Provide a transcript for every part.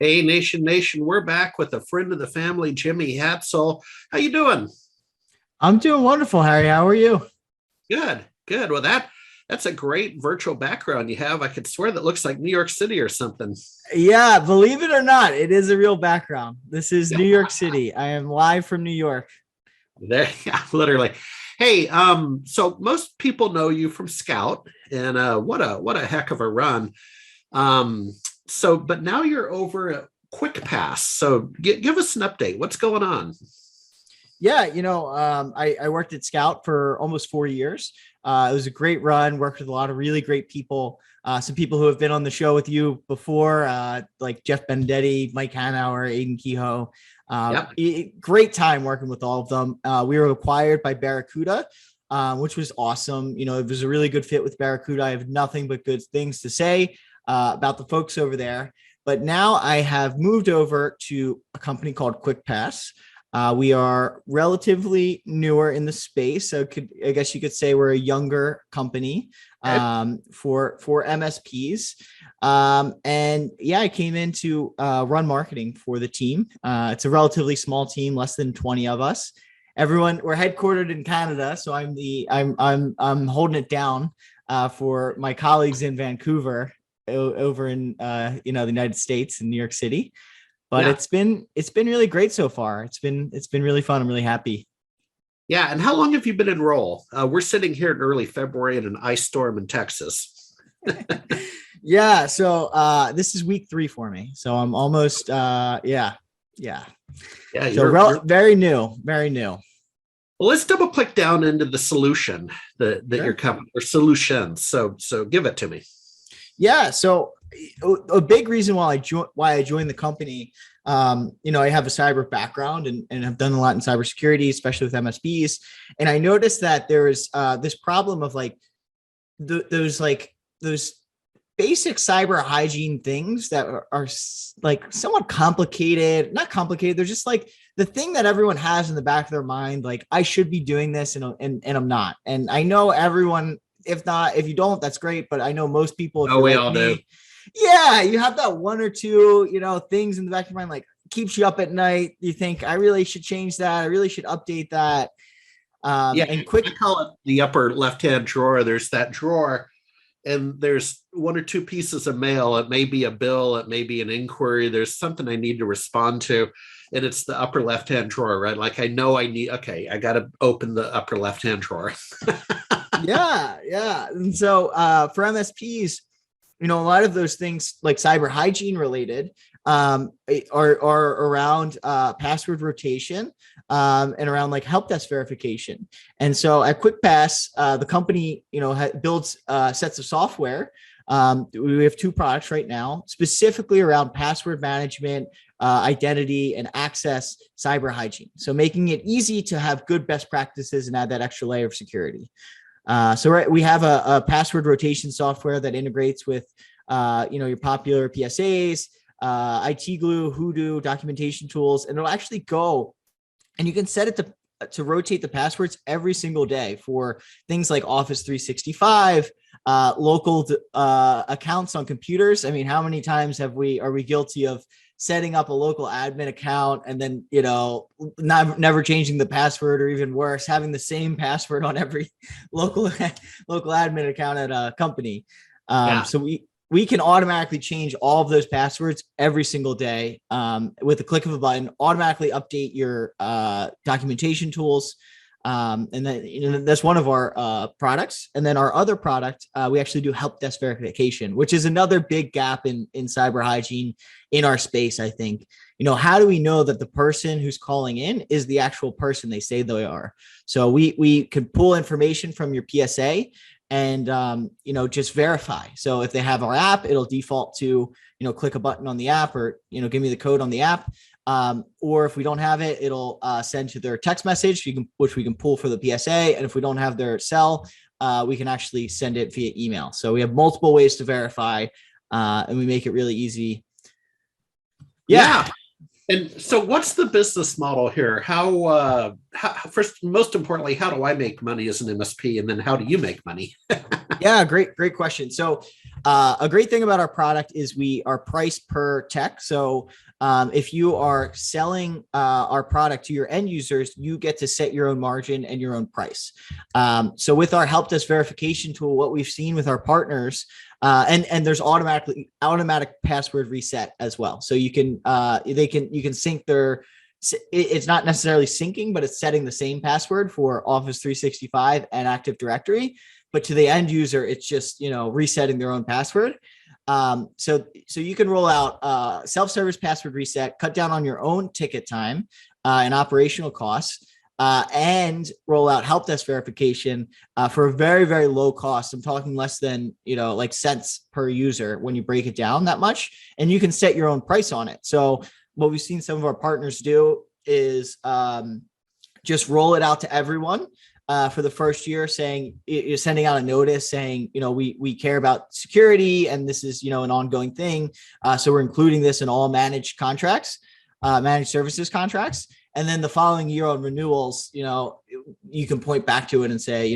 Hey, Nation, we're back with a friend of the family, Jimmy Hatzell. How you doing? I'm doing wonderful, Harry. How are you? Good, good. Well, that's a great virtual background you have. I could swear that looks like New York City or something. Yeah, believe it or not, it is a real background. This is New York City. I am live from New York. There, yeah, literally. Hey, so most people know you from Scout, and what a heck of a run. Um, but now you're over at Quickpass. So give us an update. What's going on? Yeah, I worked at Scout for almost 4 years. It was a great run, worked with a lot of really great people. Some people who have been on the show with you before, like Jeff Benedetti, Mike Hanauer, Aiden Kehoe. Yep. Great time working with all of them. We were acquired by Barracuda, which was awesome. It was a really good fit with Barracuda. I have nothing but good things to say about the folks over there. But now I have moved over to a company called QuickPass. We are relatively newer in the space, so I guess you could say we're a younger company for MSPs. And yeah, I came in to run marketing for the team. It's a relatively small team, less than 20 of us. We're headquartered in Canada, so I'm holding it down for my colleagues in Vancouver, over in the United States in New York City. But Yeah. it's been really great so far. It's been really fun. I'm really happy. Yeah. And how long have you been in role? We're sitting here in early February in an ice storm in Texas. Yeah, so this is week 3 for me. So I'm almost yeah. Yeah, So very new, very new. well, let's double click down into the solution that your Sure. company or solutions. So give it to me. Yeah, so a big reason why I joined the company, I have a cyber background and have done a lot in cybersecurity, especially with MSPs. And I noticed that there's this problem of like those basic cyber hygiene things that are like somewhat complicated, not complicated. They're just like the thing that everyone has in the back of their mind. Like I should be doing this and I'm not. And I know everyone, if you don't, that's great. But I know most people, if Oh, you're we like all do. me, yeah, you have that one or two, things in the back of your mind, like keeps you up at night. You think I really should change that. I really should update that. Yeah, And quick, I call it the upper left-hand drawer. There's that drawer, and there's one or two pieces of mail. It may be a bill, it may be an inquiry. There's something I need to respond to, and it's the upper left-hand drawer, right? Like I know okay, I got to open the upper left-hand drawer. yeah. And so for MSPs, a lot of those things like cyber hygiene related are around password rotation and around like help desk verification. And so at QuickPass, the company, builds sets of software. We have 2 products right now, specifically around password management, identity, and access cyber hygiene. So making it easy to have good best practices and add that extra layer of security. We have a password rotation software that integrates with, your popular PSAs, IT Glue, Hoodoo, documentation tools, and it'll actually go and you can set it to rotate the passwords every single day for things like Office 365, local accounts on computers. I mean, how many times are we guilty of setting up a local admin account and then, never changing the password, or even worse, having the same password on every local admin account at a company. Yeah. So we can automatically change all of those passwords every single day with the click of a button, automatically update your documentation tools. And then that's one of our products. And then our other product, we actually do help desk verification, which is another big gap in cyber hygiene in our space. I think, how do we know that the person who's calling in is the actual person they say they are? So we can pull information from your PSA and, just verify. So if they have our app, it'll default to, click a button on the app or, give me the code on the app. Or if we don't have it, it'll send to their text message, which we can pull for the PSA. And if we don't have their cell, we can actually send it via email. So we have multiple ways to verify, and we make it really easy. Yeah. Yeah. And so what's the business model here? How first, most importantly, how do I make money as an MSP? And then how do you make money? Yeah, great question. So A great thing about our product is we are priced per tech. So if you are selling our product to your end users, you get to set your own margin and your own price. So with our help desk verification tool, what we've seen with our partners, and there's automatic password reset as well. So you can you can sync their. It's not necessarily syncing, but it's setting the same password for Office 365 and Active Directory. But to the end user, it's just, resetting their own password. So you can roll out self-service password reset, cut down on your own ticket time and operational costs, and roll out help desk verification for a very, very low cost. I'm talking less than, like cents per user when you break it down that much, and you can set your own price on it. So what we've seen some of our partners do is just roll it out to everyone. For the first year, saying you're sending out a notice saying, we care about security and this is, an ongoing thing. So we're including this in all managed contracts, managed services contracts. And then the following year on renewals, you can point back to it and say,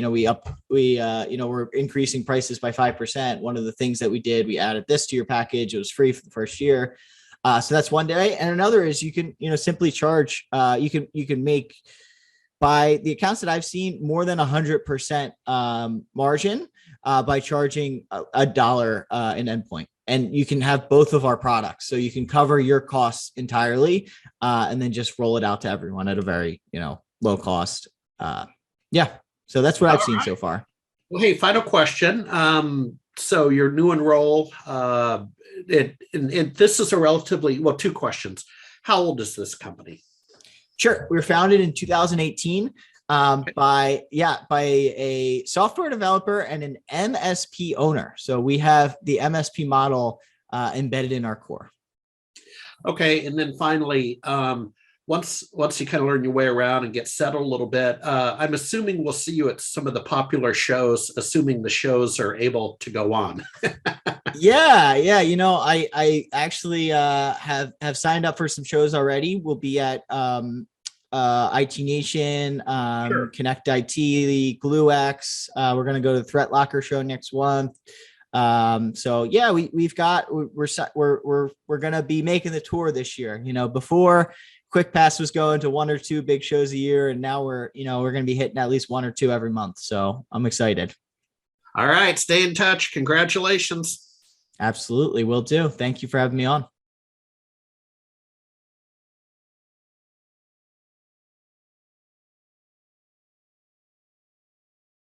we're increasing prices by 5%. One of the things that we did, we added this to your package. It was free for the first year. So that's one day. And another is you can, simply charge, you can make, by the accounts that I've seen, more than 100% margin by charging $1 an endpoint. And you can have both of our products. So you can cover your costs entirely and then just roll it out to everyone at a very, low cost. Yeah. So that's what I've seen so far. Well, hey, final question. So your new enroll, this is a relatively, two questions. How old is this company? Sure. We were founded in 2018 by a software developer and an MSP owner. So we have the MSP model embedded in our core. Okay. And then finally, once you kind of learn your way around and get settled a little bit, I'm assuming we'll see you at some of the popular shows, assuming the shows are able to go on. Yeah. I actually have signed up for some shows already. We'll be at IT Nation, sure. Connect IT, the GlueX. We're going to go to the Threat Locker show next month. So yeah, we're going to be making the tour this year. Before Quickpass was going to 1 or 2 big shows a year, and now we're going to be hitting at least 1 or 2 every month. So I'm excited. All right, stay in touch. Congratulations. Absolutely, will do. Thank you for having me on.